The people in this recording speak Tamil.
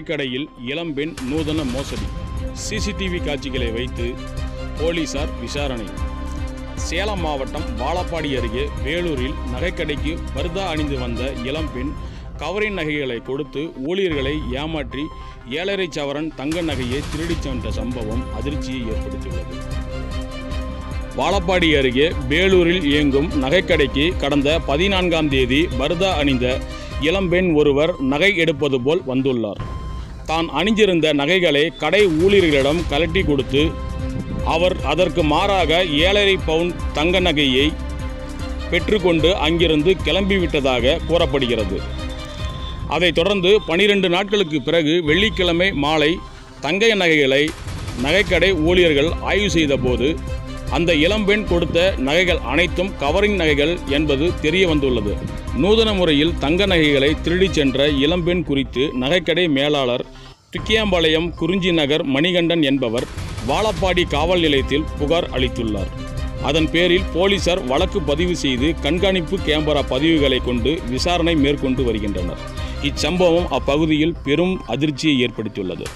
நகைக்கடையில் இளம்பெண் நூதன மோசடி. சிசிடிவி காட்சிகளை வைத்து போலீசார் விசாரணை. சேலம் மாவட்டம் வாழப்பாடி அருகே வேலூரில் நகைக்கடைக்கு பர்தா அணிந்து வந்த இளம்பெண் கவரிங் நகைகளை கொடுத்து ஊழியர்களை ஏமாற்றி 7.5 சவரன் தங்க நகையை திருடிச் சென்ற சம்பவம் அதிர்ச்சியை ஏற்படுத்தியுள்ளது. வாழப்பாடி அருகே வேலூரில் இயங்கும் நகைக்கடைக்கு கடந்த 14ஆம் தேதி பர்தா அணிந்த இளம்பெண் ஒருவர் நகை எடுப்பது போல் வந்துள்ளார். தான் அணிந்திருந்த நகைகளை கடை ஊழியர்களிடம் கலட்டி கொடுத்து அவர் அதற்கு மாறாக 7.5 பவுண்ட் தங்க நகையை பெற்றுக்கொண்டு அங்கிருந்து கிளம்பிவிட்டதாக கூறப்படுகிறது. அதைத் தொடர்ந்து 12 நாட்களுக்கு பிறகு வெள்ளிக்கிழமை மாலை தங்க நகைகளை நகைக்கடை ஊழியர்கள் ஆய்வு செய்தபோது அந்த இளம்பெண் கொடுத்த நகைகள் அனைத்தும் கவரிங் நகைகள் என்பது தெரிய வந்துள்ளது. நூதன முறையில் தங்க நகைகளை திருடிச் சென்ற இளம்பெண் குறித்து நகைக்கடை மேலாளர் துக்கியாம்பாளையம் குறிஞ்சி நகர் மணிகண்டன் என்பவர் வாழப்பாடி காவல் நிலையத்தில் புகார் அளித்துள்ளார். அதன் பேரில் போலீசார் வழக்கு பதிவு செய்து கண்காணிப்பு கேமரா பதிவுகளை கொண்டு விசாரணை மேற்கொண்டு வருகின்றனர். இச்சம்பவம் அப்பகுதியில் பெரும் அதிர்ச்சியை ஏற்படுத்தியுள்ளது.